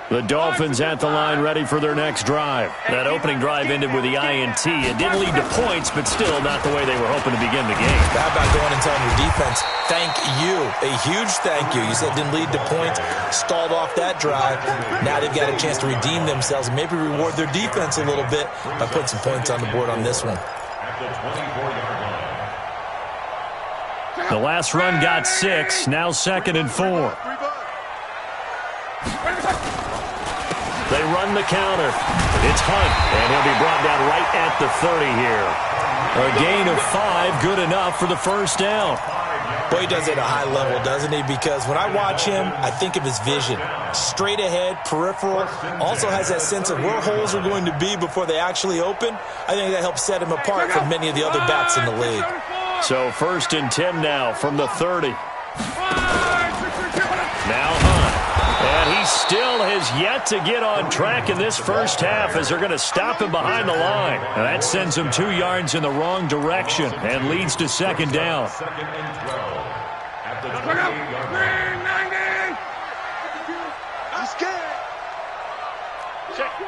The Dolphins at the line ready for their next drive. That opening drive ended with the INT. It didn't lead to points, but still not the way they were hoping to begin the game. How about going and telling your defense, thank you, a huge thank you. You said it didn't lead to points, stalled off that drive. Now they've got a chance to redeem themselves and maybe reward their defense a little bit by putting some points on the board on this one. The last run got 6, now 2nd and 4. They run the counter. It's Hunt, and he'll be brought down right at the 30 here. A gain of 5, good enough for the first down. Boy, he does it at a high level, doesn't he? Because when I watch him, I think of his vision. Straight ahead, peripheral, also has that sense of where holes are going to be before they actually open. I think that helps set him apart from many of the other backs in the league. So 1st and 10 now from the 30. Now Hunt. And he still has yet to get on track in this first half as they're going to stop him behind the line. And that sends him 2 yards in the wrong direction and leads to 2nd down.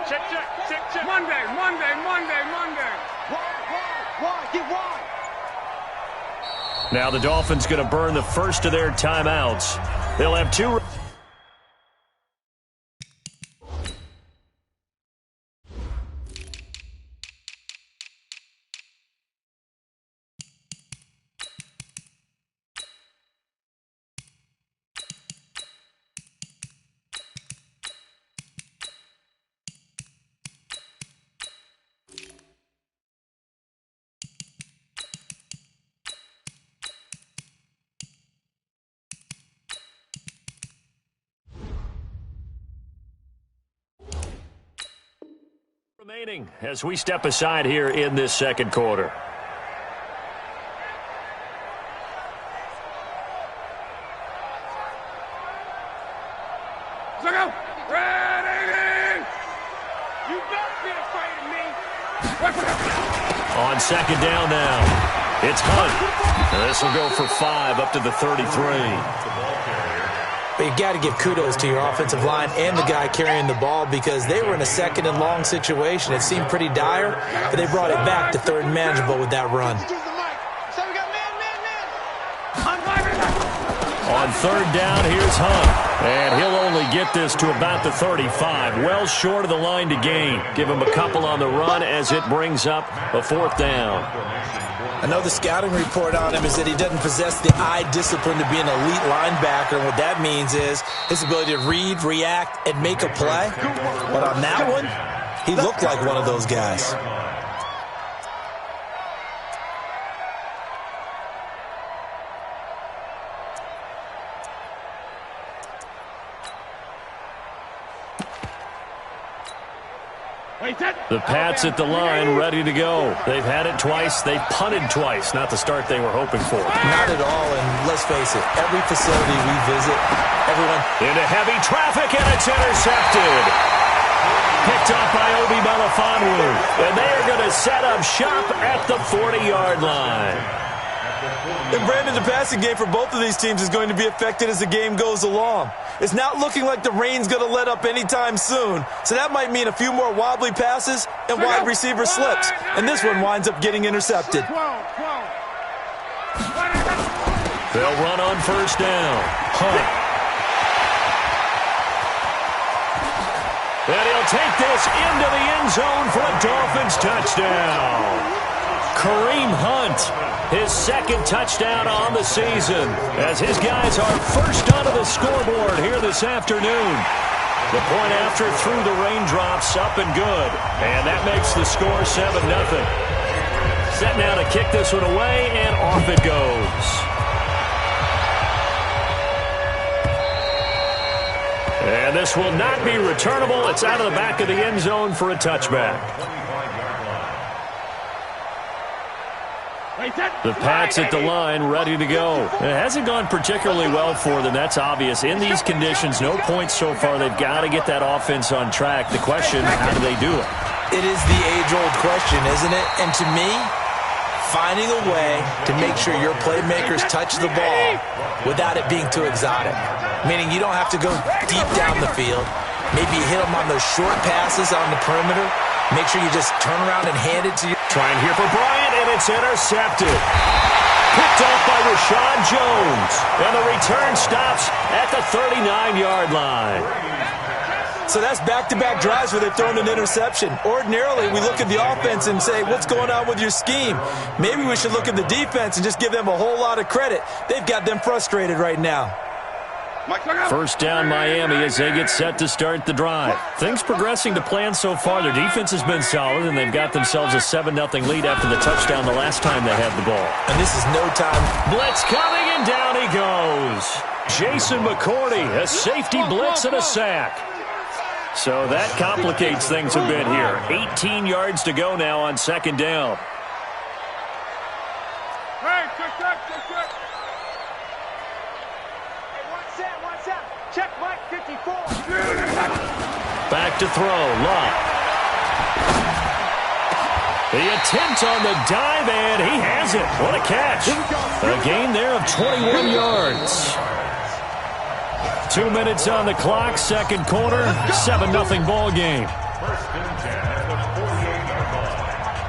Check. Monday. Why? Get wide. Now the Dolphins going to burn the first of their timeouts. They'll have 2. Remaining as we step aside here in this second quarter. Ready! You better be afraid of me. On 2nd down now, it's Hunt. This will go for 5 up to the 33. But you've got to give kudos to your offensive line and the guy carrying the ball because they were in a 2nd and long situation. It seemed pretty dire, but they brought it back to 3rd and manageable with that run. On 3rd down, here's Hunt. And he'll only get this to about the 35. Well short of the line to gain. Give him a couple on the run as it brings up a 4th down. I know the scouting report on him is that he doesn't possess the eye discipline to be an elite linebacker, and what that means is his ability to read, react, and make a play. But on that one, he looked like one of those guys. The Pats at the line, ready to go. They've had it twice. They've punted twice. Not the start they were hoping for. Not at all, and let's face it, every facility we visit, everyone... Into heavy traffic, and it's intercepted. Picked up by Obi Melifonwu. And they are going to set up shop at the 40-yard line. And Brandon, the passing game for both of these teams is going to be affected as the game goes along. It's not looking like the rain's going to let up anytime soon, so that might mean a few more wobbly passes and wide receiver slips. And this one winds up getting intercepted. They'll run on 1st down. Hunt. And he'll take this into the end zone for a Dolphins touchdown. Kareem Hunt, his 2nd touchdown on the season, as his guys are first onto the scoreboard here this afternoon. The point after through the raindrops, up and good. And that makes the score 7-0. Set now to kick this one away, and off it goes. And this will not be returnable. It's out of the back of the end zone for a touchback. The Pats at the line, ready to go. It hasn't gone particularly well for them, that's obvious. In these conditions, no points so far. They've got to get that offense on track. The question, how do they do it? It is the age-old question, isn't it? And to me, finding a way to make sure your playmakers touch the ball without it being too exotic. Meaning you don't have to go deep down the field. Maybe you hit them on those short passes on the perimeter. Make sure you just turn around and hand it to you. Trying here for Bryant, and it's intercepted. Picked off by Rashawn Jones. And the return stops at the 39-yard line. So that's back-to-back drives where they've thrown an interception. Ordinarily, we look at the offense and say, what's going on with your scheme? Maybe we should look at the defense and just give them a whole lot of credit. They've got them frustrated right now. First down Miami as they get set to start the drive. Things progressing to plan so far. Their defense has been solid, and they've got themselves a 7-0 lead after the touchdown the last time they had the ball. And this is no time. Blitz coming, and down he goes. Jason McCourty, a safety blitz and a sack. So that complicates things a bit here. 18 yards to go now on second down. Hey, check. Check Mike 54. Back to throw. Love. The attempt on the dive, and he has it. What a catch. A gain there of 21 yards. 2 minutes on the clock, second quarter, 7-0 ball game.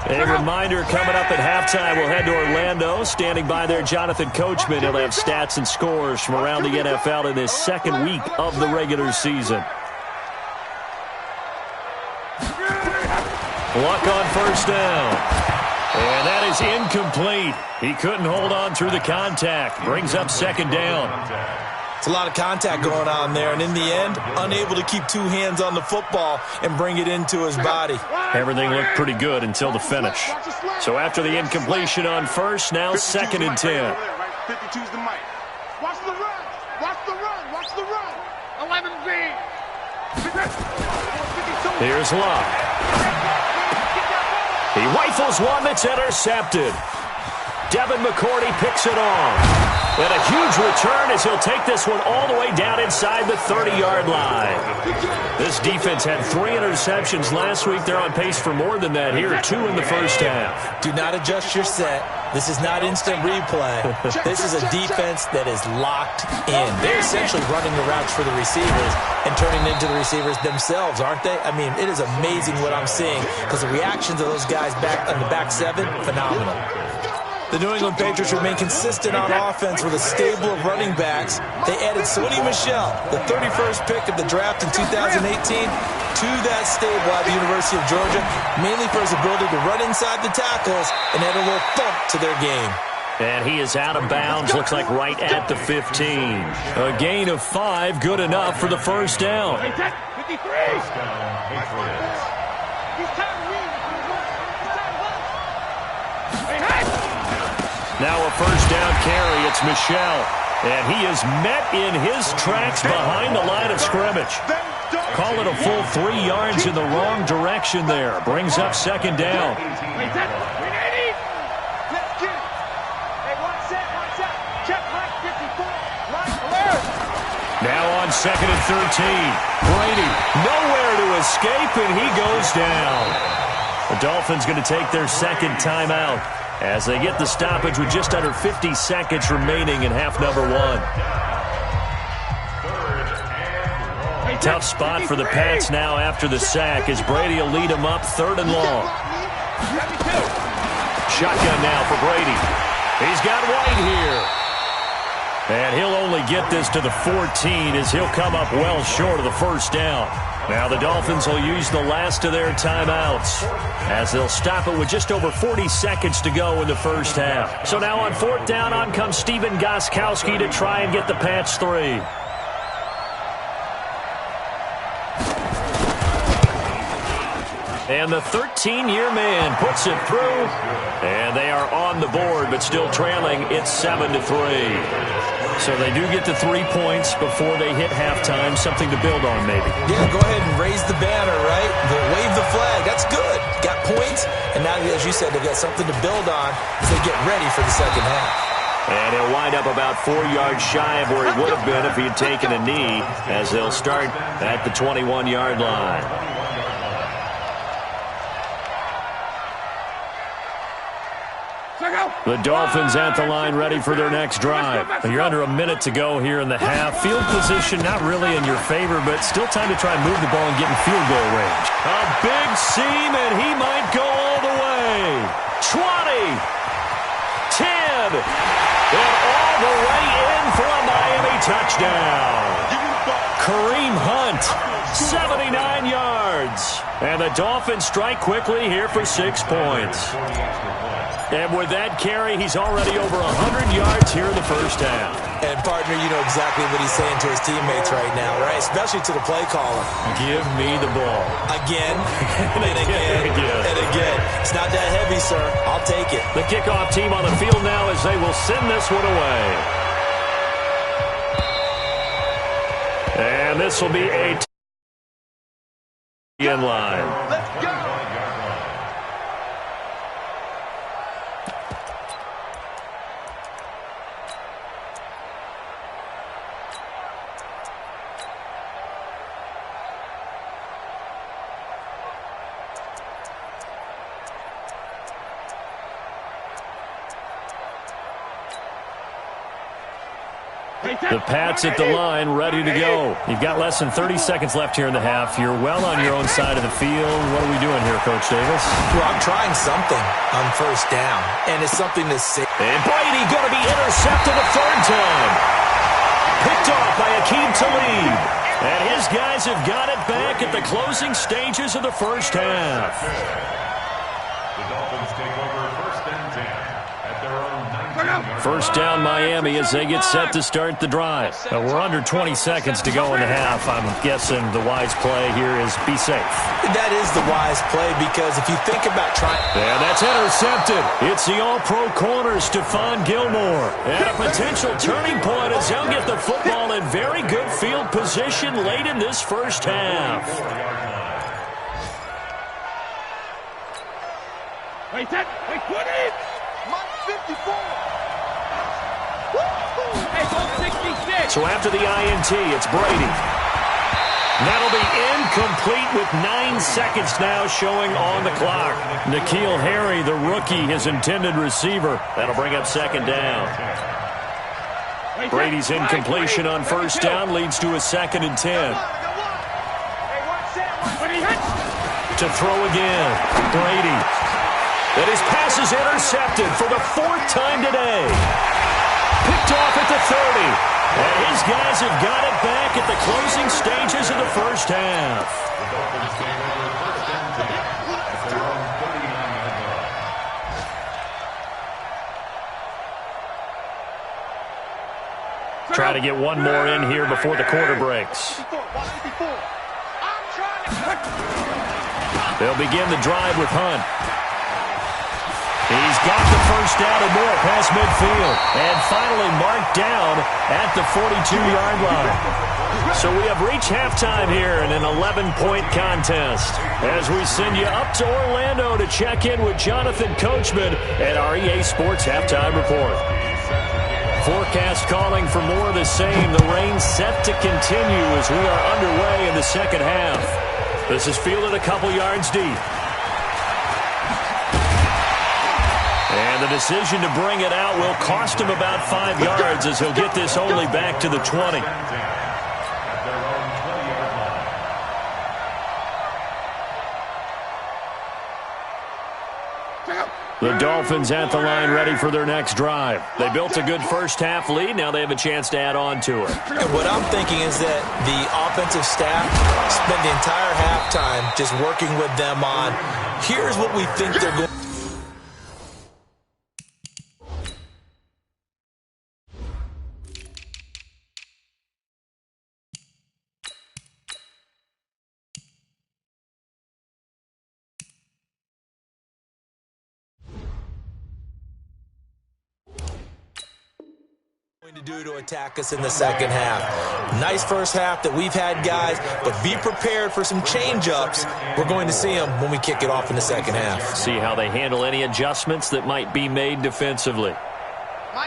A reminder coming up at halftime, we'll head to Orlando. Standing by there, Jonathan Coachman. He'll have stats and scores from around the NFL in his second week of the regular season. Luck on first down. And that is incomplete. He couldn't hold on through the contact. Brings up second down. It's a lot of contact going on there, and in the end, unable to keep two hands on the football and bring it into his body. Everything looked pretty good until the finish. So after the incompletion on first, now 2nd and 10. 52's the mic. Watch the run. Watch the run. Watch the run. 11B. Here's Love. He rifles one that's intercepted. Devin McCourty picks it off. And a huge return as he'll take this one all the way down inside the 30-yard line. This defense had 3 interceptions last week. They're on pace for more than that here, 2 in the first half. Do not adjust your set. This is not instant replay. This is a defense that is locked in. They're essentially running the routes for the receivers and turning into the receivers themselves, aren't they? I mean, it is amazing what I'm seeing because the reactions of those guys back on the back 7, phenomenal. The New England Patriots remain consistent on offense with a stable of running backs. They added Sony Michel, the 31st pick of the draft in 2018, to that stable at the University of Georgia, mainly for his ability to run inside the tackles and add a little thump to their game. And he is out of bounds, looks like right at the 15. A gain of 5, good enough for the first down. 53. Now a first down carry, it's Michel. And he is met in his tracks behind the line of scrimmage. Call it a full 3 yards in the wrong direction there. Brings up second down. Now on 2nd and 13. Brady nowhere to escape, and he goes down. The Dolphins going to take their second timeout as they get the stoppage with just under 50 seconds remaining in half number 1. Tough spot for the Pats now after the sack as Brady will lead them up 3rd and long. Shotgun now for Brady. He's got White here. And he'll only get this to the 14 as he'll come up well short of the first down. Now the Dolphins will use the last of their timeouts as they'll stop it with just over 40 seconds to go in the first half. So now on 4th down, on comes Steven Gostkowski to try and get the Pats 3. And the 13-year man puts it through. And they are on the board, but still trailing. It's 7-3. So they do get the 3 points before they hit halftime. Something to build on, maybe. Yeah, go ahead and raise the banner, right? Wave the flag. That's good. Got points. And now, as you said, they've got something to build on as they get ready for the second half. And he'll wind up about 4 yards shy of where he would have been if he had taken a knee as they'll start at the 21-yard line. The Dolphins at the line ready for their next drive. You're under a minute to go here in the half. Field position not really in your favor, but still time to try and move the ball and get in field goal range. A big seam, and he might go all the way. 20, 10, and all the way in for a Miami touchdown. Kareem Hunt, 79 yards. And the Dolphins strike quickly here for 6 points. And with that carry, he's already over 100 yards here in the first half. And, partner, you know exactly what he's saying to his teammates right now, right? Especially to the play caller. Give me the ball. Again, and again, and again. It's not that heavy, sir. I'll take it. The kickoff team on the field now as they will send this one away. And this will be a in line. Let's go. The Pats at the line, ready to go. You've got less than 30 seconds left here in the half. You're well on your own side of the field. What are we doing here, Coach Davis? Well, I'm trying something on first down, and it's something to say. And Brady going to be intercepted a third time. Picked off by Akeem Talib. And his guys have got it back at the closing stages of the first half. The Dolphins take over first and 10 at their own 19. First down Miami as they get set to start the drive. We're under 20 seconds to go in the half. I'm guessing the wise play here is be safe. That is the wise play because if you think about trying... And that's intercepted. It's the all-pro corner, Stephon Gilmore. And a potential turning point as they'll get the football in very good field position late in this first half. Wait, set. Wait, put it. Mark 54. Hey, 166. So after the INT, it's Brady. That'll be incomplete with 9 seconds now showing on the clock. N'Keal Harry, the rookie, his intended receiver. That'll bring up second down. Brady's incompletion on first down leads to a 2nd and 10. To throw again, Brady. And his pass is intercepted for the 4th time today. Picked off at the 30. And his guys have got it back at the closing stages of the first half. The Dolphins take over first and 10 at their own 39-yard line. Try to get one more in here before the quarter breaks. They'll begin the drive with Hunt. He's got the first down and more past midfield. And finally marked down at the 42-yard line. So we have reached halftime here in an 11-point contest. As we send you up to Orlando to check in with Jonathan Coachman at our EA Sports Halftime Report. Forecast calling for more of the same. The rain set to continue as we are underway in the second half. This is fielded a couple yards deep. And the decision to bring it out will cost him about 5 yards as he'll get this only back to the 20. The Dolphins at the line ready for their next drive. They built a good first half lead. Now they have a chance to add on to it. And what I'm thinking is that the offensive staff spent the entire halftime just working with them on, here's what we think they're going to do. To attack us in the second half. Nice first half that we've had, guys, but be prepared for some change-ups. We're going to see them when we kick it off in the second half. See how they handle any adjustments that might be made defensively.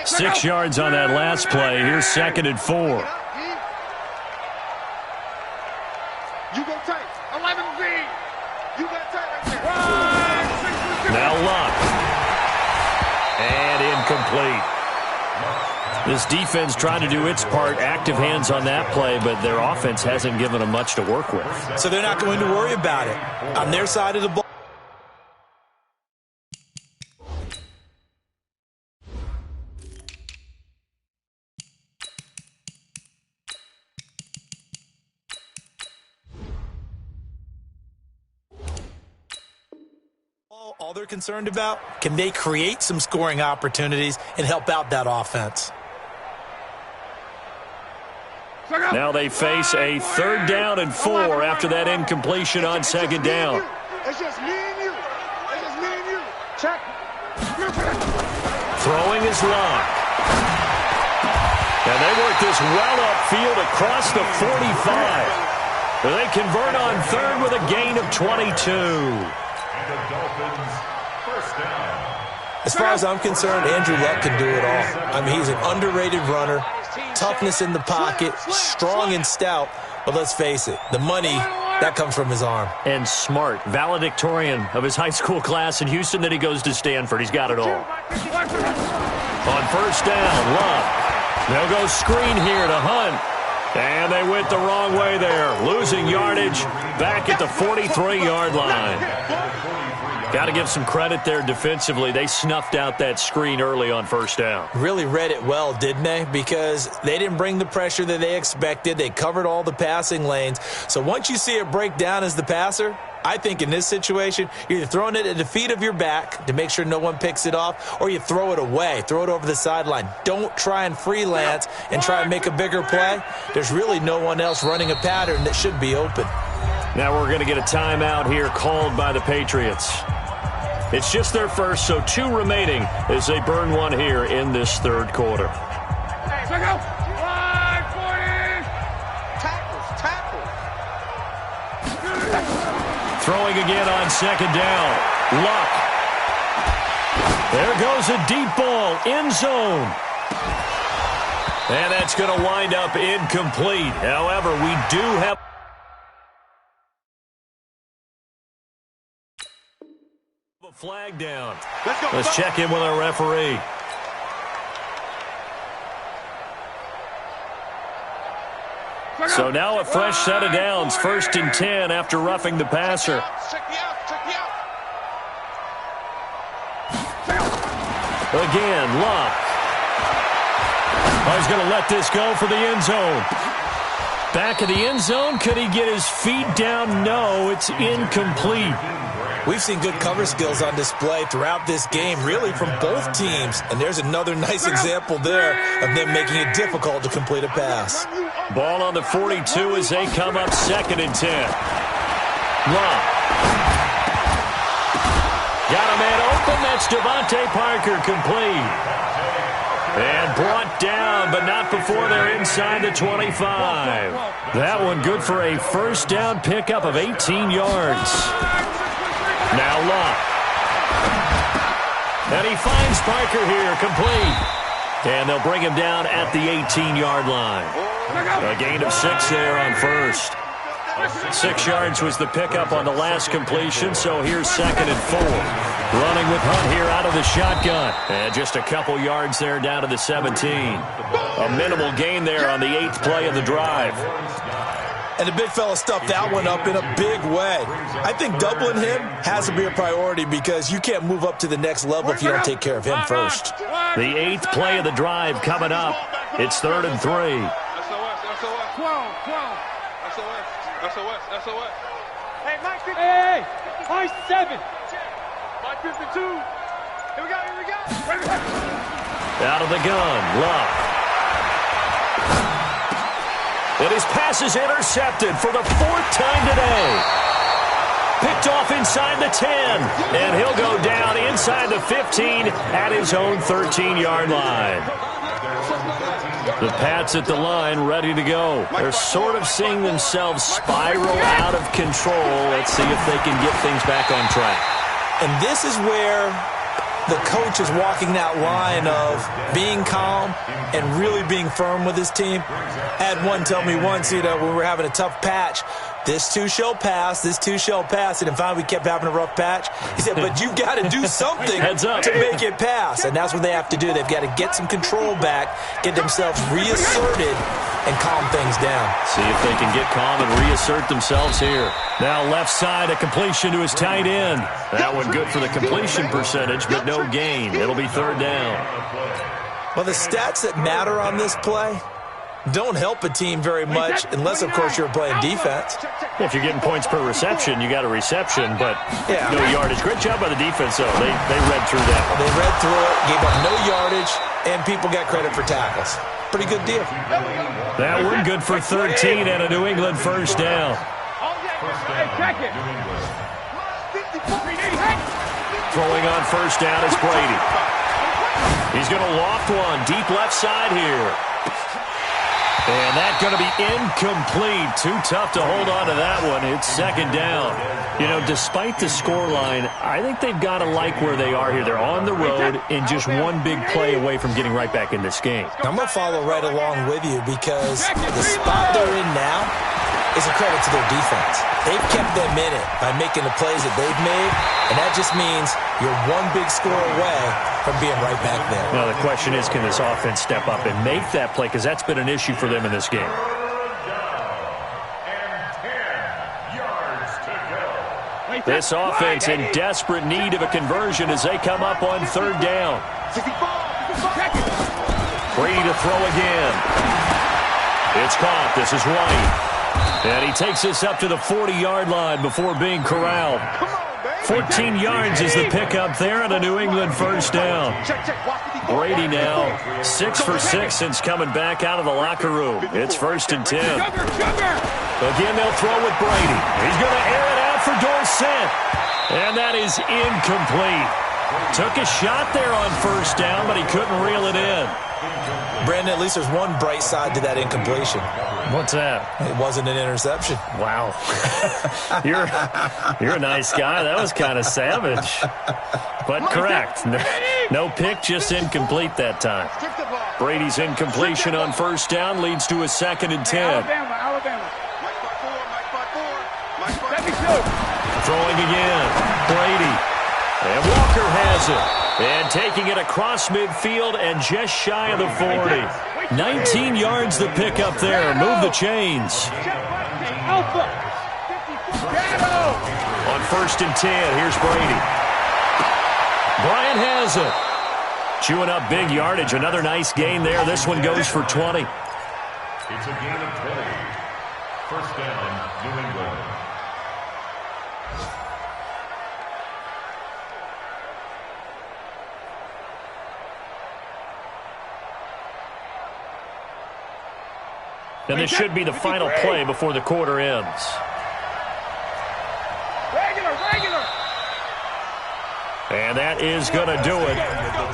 6 yards on that last play. Here's 2nd and 4. You go tight. 11B. You got tight right there. Now Luck. This defense trying to do its part, active hands on that play, but their offense hasn't given them much to work with. So they're not going to worry about it. On their side of the ball. All they're concerned about, can they create some scoring opportunities and help out that offense? Now they face a 3rd down and 4 after that incompletion on 2nd down. It's just me and you. It's just me and you. Check. Throwing is Locke. And they work this well upfield across the 45. They convert on 3rd with a gain of 22. The Dolphins, first down. As far as I'm concerned, Andrew Luck can do it all. I mean, he's an underrated runner, toughness in the pocket, strong and stout. But let's face it, the money, that comes from his arm. And smart, valedictorian of his high school class in Houston, then he goes to Stanford. He's got it all. On 1st down, Luck. They'll go screen here to Hunt. And they went the wrong way there, losing yardage back at the 43-yard line. Got to give some credit there defensively. They snuffed out that screen early on 1st down. Really read it well, didn't they? Because they didn't bring the pressure that they expected. They covered all the passing lanes. So once you see it break down as the passer, I think in this situation, you're either throwing it at the feet of your back to make sure no one picks it off, or you throw it away, throw it over the sideline. Don't try and freelance and try and make a bigger play. There's really no one else running a pattern that should be open. Now we're going to get a timeout here called by the Patriots. It's just their first, so 2 remaining as they burn one here in this 3rd quarter. Throwing again on 2nd down. Luck. There goes a deep ball, end zone. And that's going to wind up incomplete. However, we do have a flag down. Let's check in with our referee. So now a fresh set of downs, 1st and 10 after roughing the passer. Again, Luck. Oh, he's going to let this go for the end zone. Back of the end zone, could he get his feet down? No, it's incomplete. We've seen good cover skills on display throughout this game, really from both teams. And there's another nice example there of them making it difficult to complete a pass. Ball on the 42 as they come up 2nd and 10. Luck. Got a man open. That's Devontae Parker complete. And brought down, but not before they're inside the 25. That one good for a 1st down pickup of 18 yards. Now Luck. And he finds Parker here, complete. And they'll bring him down at the 18-yard line. A gain of 6 there on 1st. 6 yards was the pickup on the last completion, so here's 2nd and 4. Running with Hunt here out of the shotgun. And just a couple yards there down to the 17. A minimal gain there on the 8th play of the drive. And the big fella stuffed that one up in a big way. I think doubling him has to be a priority because you can't move up to the next level if you don't take care of him first. The 8th play of the drive coming up. It's 3rd and 3. SOS. Hey, Mike 52. Hey, Mike 7. Mike 52. Here we go. Out of the gun, Luck. And his pass is intercepted for the 4th time today. Picked off inside the 10. And he'll go down inside the 15 at his own 13-yard line. The Pats at the line, ready to go. They're sort of seeing themselves spiral out of control. Let's see if they can get things back on track. And this is where the coach is walking that line of being calm and really being firm with his team. I had one tell me once, when we were having a tough patch, this too shall pass, this too shall pass. And finally we kept having a rough patch. He said, but you've got to do something to make it pass. And that's what they have to do. They've got to get some control back, get themselves reasserted, and calm things down. See if they can get calm and reassert themselves here. Now left side, a completion to his tight end. That one good for the completion percentage, but no gain. It'll be third down. Well, the stats that matter on this play don't help a team very much unless, of course, you're playing defense. If you're getting points per reception, you got a reception, but no yardage. Great job by the defense, though. They read through that one. They read through it, gave up no yardage, and people got credit for tackles. Pretty good deal. That one good for 13 and a New England first down. Throwing on first down is Brady. He's going to loft one deep left side here. And that's going to be incomplete. Too tough to hold on to that one. It's second down. You know, despite the scoreline, I think they've got to like where they are here. They're on the road and just one big play away from getting right back in this game. I'm going to follow right along with you because the spot they're in now is a credit to their defense. They've kept them in it by making the plays that they've made, and that just means you're one big score away from being right back there. Now, the question is, can this offense step up and make that play? Because that's been an issue for them in this game. This offense in desperate need of a conversion as they come up on third down. Brady to throw again. It's caught. This is White. And he takes this up to the 40-yard line before being corralled. 14 yards is the pickup there on a New England first down. Brady now 6 for 6 since coming back out of the locker room. It's 1st and 10. Again, they'll throw with Brady. He's going to air it out for Dorsett. And that is incomplete. Took a shot there on first down, but he couldn't reel it in. Brandon, at least there's one bright side to that incompletion. What's that? It wasn't an interception. Wow. You're a nice guy. That was kind of savage. But correct. No pick, just incomplete that time. Brady's incompletion on first down leads to a 2nd and 10. Alabama. Throwing again. Brady. And Walker has it. And taking it across midfield and just shy of the 40. 19 yards the pickup there. Move the chains. On 1st and 10, here's Brady. Bryant has it. Chewing up big yardage. Another nice gain there. This one goes for 20. It's a gain of 20. First down, New England. And this should be the final play before the quarter ends. And that is going to do it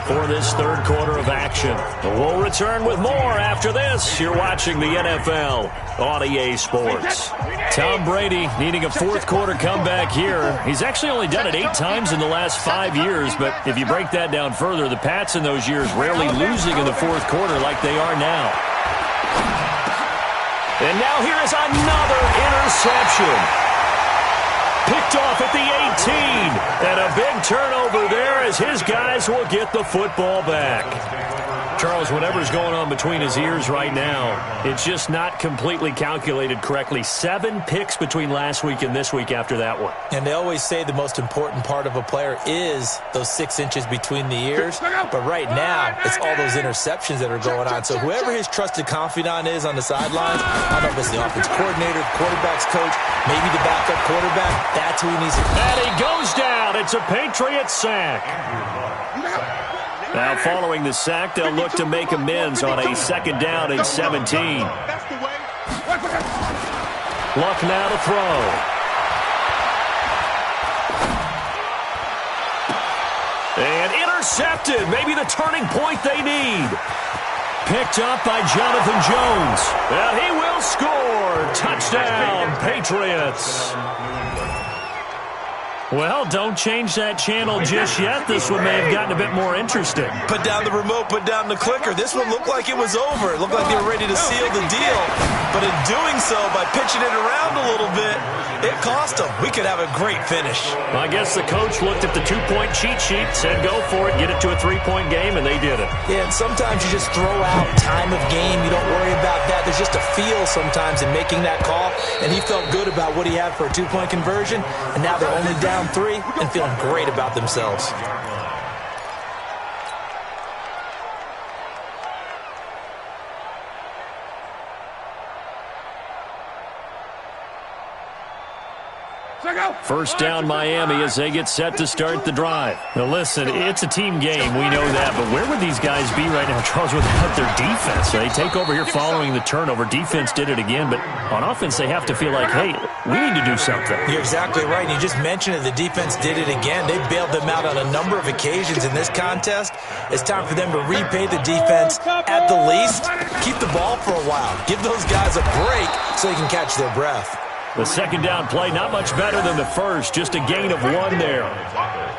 for this third quarter of action. We'll return with more after this. You're watching the NFL on EA Sports. Tom Brady needing a fourth quarter comeback here. He's actually only done it 8 times in the last 5 years, but if you break that down further, the Pats in those years rarely losing in the fourth quarter like they are now. And now here is another interception. Picked off at the 18. And a big turnover there as his guys will get the football back. Charles, whatever's going on between his ears right now, it's just not completely calculated correctly. 7 picks between last week and this week after that one. And they always say the most important part of a player is those 6 inches between the ears. But right now, it's all those interceptions that are going on. So whoever his trusted confidant is on the sidelines, I don't know if it's the offense coordinator, the quarterback's coach, maybe the backup quarterback, that's who he needs to. And he goes down. It's a Patriot sack. Now, following the sack, they'll look to make amends on a 2nd down and 17. Luck now to throw. And intercepted. Maybe the turning point they need. Picked up by Jonathan Jones. And he will score. Touchdown, Patriots. Well, don't change that channel just yet. This one may have gotten a bit more interesting. Put down the remote, put down the clicker. This one looked like it was over. It looked like they were ready to seal the deal. But in doing so, by pitching it around a little bit, it cost them. We could have a great finish. I guess the coach looked at the 2-point cheat sheet, said go for it, get it to a 3-point game, and they did it. Yeah, and sometimes you just throw out time of game. You don't worry about that. There's just a feel sometimes in making that call, and he felt good about what he had for a 2-point conversion, and now they're only down 3 and feeling great about themselves. First down Miami as they get set to start the drive. Now listen, it's a team game, we know that, but where would these guys be right now, Charles, without their defense? They take over here following the turnover. Defense did it again, but on offense they have to feel like, hey, we need to do something. You're exactly right. You just mentioned it. The defense did it again. They bailed them out on a number of occasions in this contest. It's time for them to repay the defense at the least. Keep the ball for a while. Give those guys a break so they can catch their breath. The second down play, not much better than the first, just a gain of 1 there.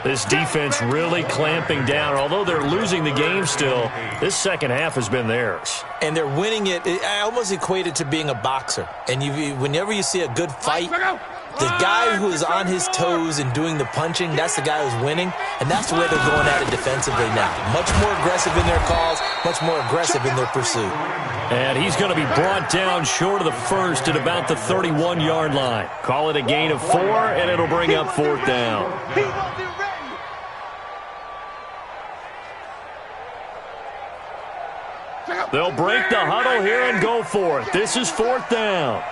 This defense really clamping down. Although they're losing the game still, this second half has been theirs. And they're winning it. I almost equate it to being a boxer. And whenever you see a good fight, the guy who is on his toes and doing the punching, that's the guy who's winning. And that's the way they're going at it defensively now. Much more aggressive in their calls, much more aggressive in their pursuit. And he's going to be brought down short of the first at about the 31-yard line. Call it a gain of 4, and it'll bring up 4th down. They'll break the huddle here and go for it. This is 4th down.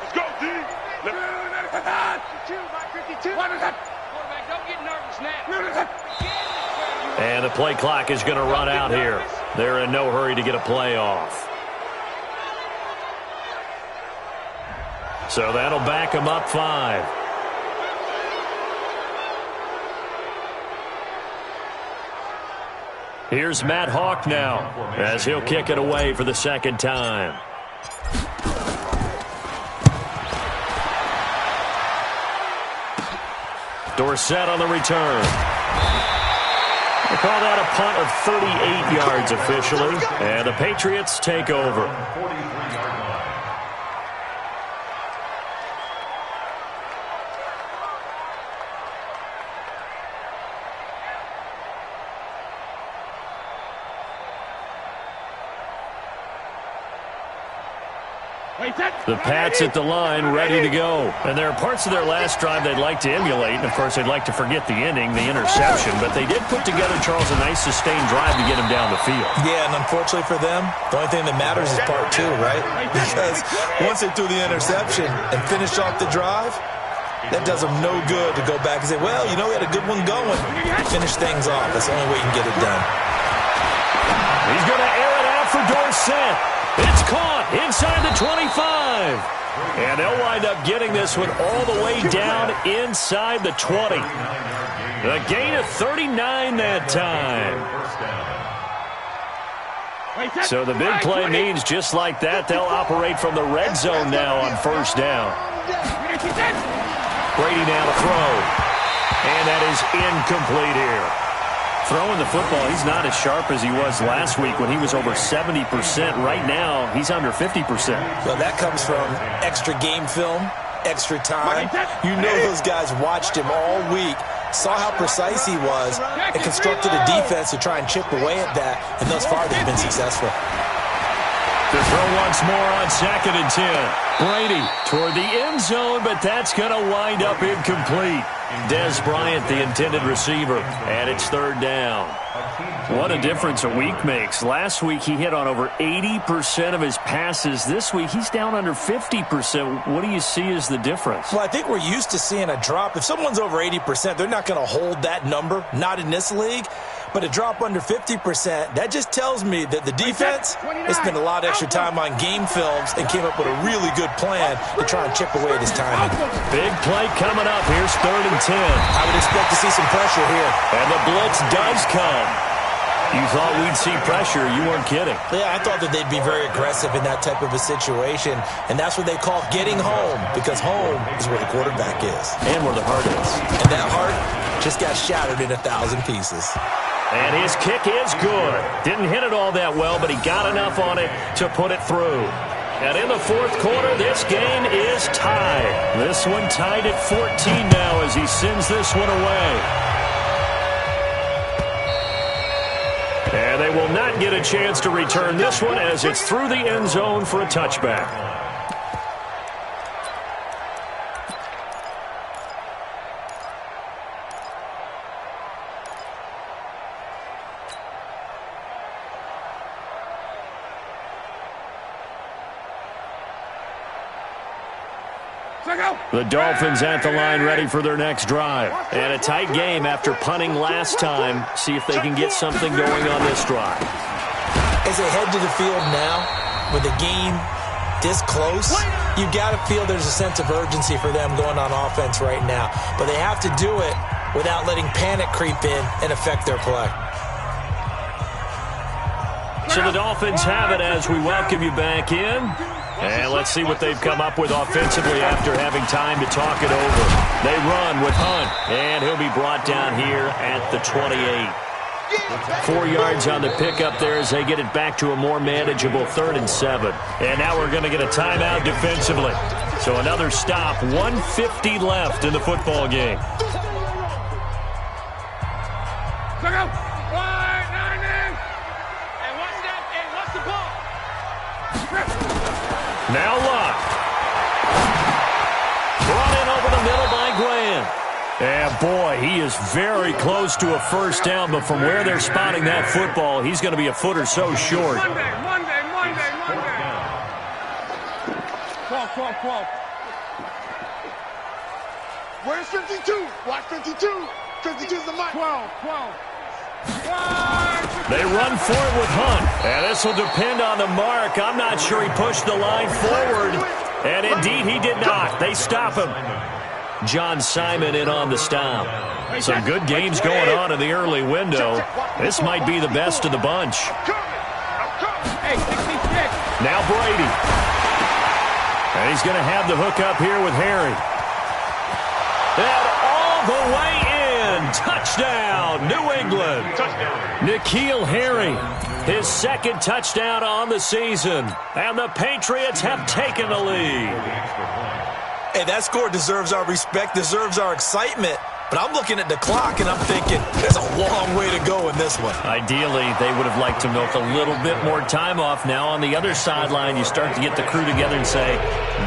Let's go, D. Quarterback, don't get nervous now. And the play clock is going to run out here. They're in no hurry to get a play off. So that'll back them up 5. Here's Matt Hawk now as he'll kick it away for the second time. Dorsett on the return. They call that a punt of 38 yards officially, and the Patriots take over. The Pats at the line, ready to go. And there are parts of their last drive they'd like to emulate. And, of course, they'd like to forget the ending, the interception. But they did put together, Charles, a nice sustained drive to get him down the field. Yeah, and unfortunately for them, the only thing that matters is part 2, right? Because once they threw the interception and finished off the drive, that does them no good to go back and say, well, you know, we had a good one going. Finish things off. That's the only way you can get it done. He's going to air it out for Dorsett. It's caught inside the 25. And they'll wind up getting this one all the way down inside the 20. A gain of 39 that time. So the big play means just like that, they'll operate from the red zone now on first down. Brady now to throw. And that is incomplete here. Throwing the football, he's not as sharp as he was last week when he was over 70%. Right now, he's under 50%. Well, that comes from extra game film, extra time. You know those guys watched him all week, saw how precise he was, and constructed a defense to try and chip away at that, and thus far they've been successful. The throw once more on 2nd and 10. Brady toward the end zone, but that's going to wind up incomplete. Dez Bryant, the intended receiver, and it's 3rd down. What a difference a week makes. Last week he hit on over 80% of his passes. This week he's down under 50%. What do you see as the difference? Well, I think we're used to seeing a drop. If someone's over 80%, they're not going to hold that number, not in this league. But a drop under 50%, that just tells me that the defense has spent a lot of extra time on game films and came up with a really good plan to try and chip away at his timing. Big play coming up. Here's 3rd and 10. I would expect to see some pressure here. And the blitz does come. You thought we'd see pressure. You weren't kidding. Yeah, I thought that they'd be very aggressive in that type of a situation, and that's what they call getting home, because home is where the quarterback is. And where the heart is. And that heart just got shattered in 1,000 pieces. And his kick is good. Didn't hit it all that well, but he got enough on it to put it through. And in the fourth quarter, this game is tied. This one tied at 14 now as he sends this one away. And they will not get a chance to return this one as it's through the end zone for a touchback. The Dolphins at the line ready for their next drive. And a tight game after punting last time. See if they can get something going on this drive. As they head to the field now, with the game this close, you got to feel there's a sense of urgency for them going on offense right now. But they have to do it without letting panic creep in and affect their play. So the Dolphins have it as we welcome you back in. And let's see what they've come up with offensively after having time to talk it over. They run with Hunt, and he'll be brought down here at the 28. 4 yards on the pickup there as they get it back to a more manageable 3rd and 7. And now we're going to get a timeout defensively. So another stop, 1:50 left in the football game. Now Luck. Brought in over the middle by Graham. And boy, he is very close to a first down, but from where they're spotting that football, he's going to be a foot or so short. Monday. 12. Where's 52? Watch 52. 52's the mark. 12. They run for it with Hunt. And this will depend on the mark. I'm not sure he pushed the line forward. And indeed, he did not. They stop him. John Simon in on the stop. Some good games going on in the early window. This might be the best of the bunch. Now Brady. And he's going to have the hook up here with Harry. And all the way in. Touchdown, New England. N'Keal Harry, his second touchdown on the season. And the Patriots have taken the lead. Hey, that score deserves our respect, deserves our excitement. But I'm looking at the clock, and I'm thinking, there's a long way to go in this one. Ideally, they would have liked to milk a little bit more time off. Now, on the other sideline, you start to get the crew together and say,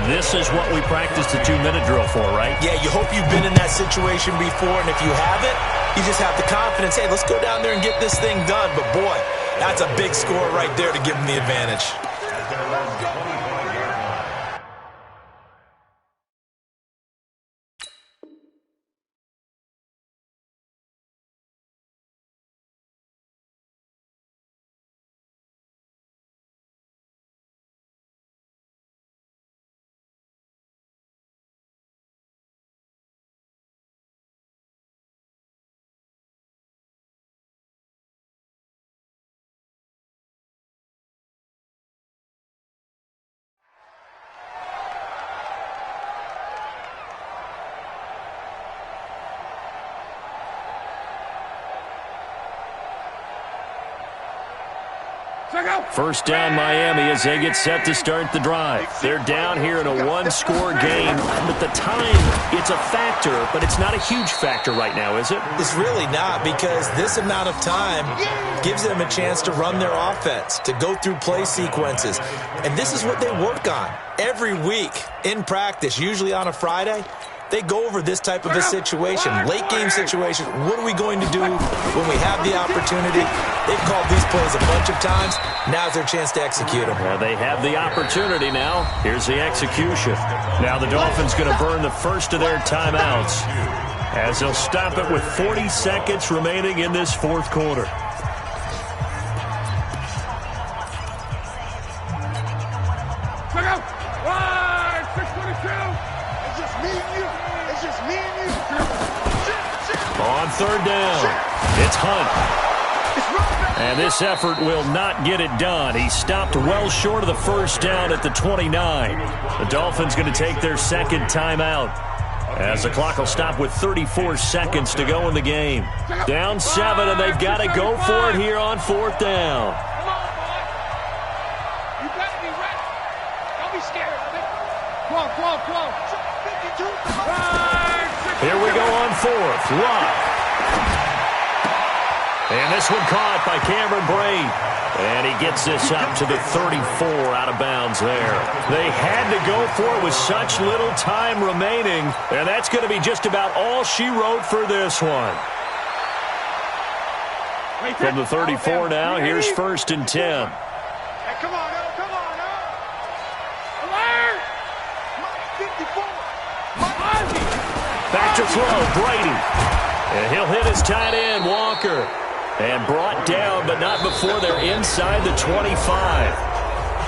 this is what we practiced the 2-minute drill for, right? Yeah, you hope you've been in that situation before, and if you haven't, you just have the confidence, hey, let's go down there and get this thing done. But, boy, that's a big score right there to give them the advantage. First down, Miami, as they get set to start the drive. They're down here in a one-score game. At the time, it's a factor, but it's not a huge factor right now, is it? It's really not, because this amount of time gives them a chance to run their offense, to go through play sequences. And this is what they work on every week in practice, usually on a Friday. They go over this type of a situation, late game situation. What are we going to do when we have the opportunity? They've called these plays a bunch of times. Now's their chance to execute them. Well, they have the opportunity now. Here's the execution. Now the Dolphins going to burn the first of their timeouts as they'll stop it with 40 seconds remaining in this fourth quarter. On third down, it's Hunt. And this effort will not get it done. He stopped well short of the first down at the 29. The Dolphins going to take their second timeout, as the clock will stop with 34 seconds to go in the game. Down 7, and they've got to go for it here on 4th down. Come on, boy. You better be ready. Don't be scared of it. Come on. 52. Here we go on 4th. Lock. And this one caught by Cameron Brate. And he gets this up to the 34 out of bounds there. They had to go for it with such little time remaining. And that's going to be just about all she wrote for this one. From the 34 now, here's 1st and 10. Hey, come on, Alert! 54. Back to throw, Brady. And he'll hit his tight end, Walker. And brought down, but not before they're inside the 25.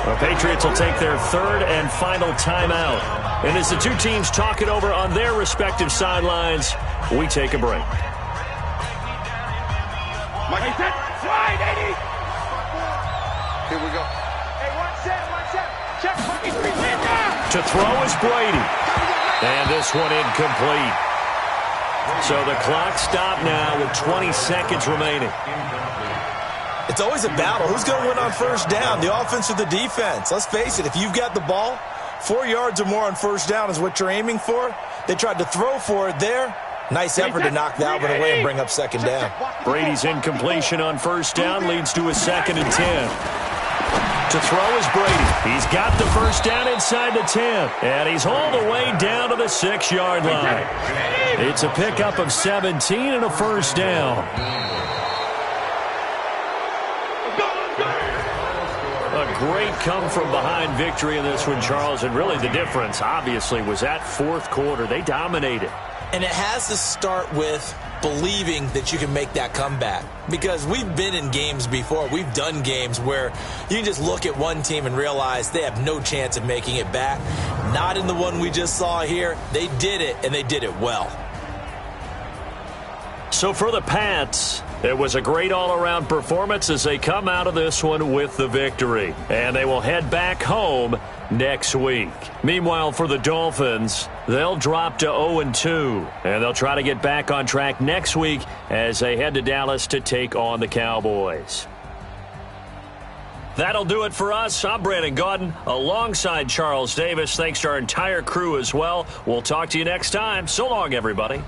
The Patriots will take their 3rd and final timeout. And as the two teams talk it over on their respective sidelines, we take a break. Slide, Eddie! Here we go. Hey, one set. Check 23 down. To throw is Brady. And this one incomplete. So the clock stopped now with 20 seconds remaining. It's always a battle. Who's going to win on 1st down, the offense or the defense? Let's face it, if you've got the ball, 4 yards or more on 1st down is what you're aiming for. They tried to throw for it there. Nice effort to knock that one away and bring up 2nd down. Brady's incompletion on 1st down leads to a 2nd and 10. To throw is Brady. He's got the 1st down inside the 10. And he's all the way down to the 6-yard line. It's a pickup of 17 and a 1st down. A great come-from-behind victory in this one, Charles. And really the difference, obviously, was that 4th quarter. They dominated. And it has to start with believing that you can make that comeback. Because we've been in games before. We've done games where you can just look at one team and realize they have no chance of making it back. Not in the one we just saw here. They did it, and they did it well. So for the Pats, it was a great all-around performance as they come out of this one with the victory. And they will head back home next week. Meanwhile, for the Dolphins, they'll drop to 0-2. And they'll try to get back on track next week as they head to Dallas to take on the Cowboys. That'll do it for us. I'm Brandon Gaudin alongside Charles Davis. Thanks to our entire crew as well. We'll talk to you next time. So long, everybody.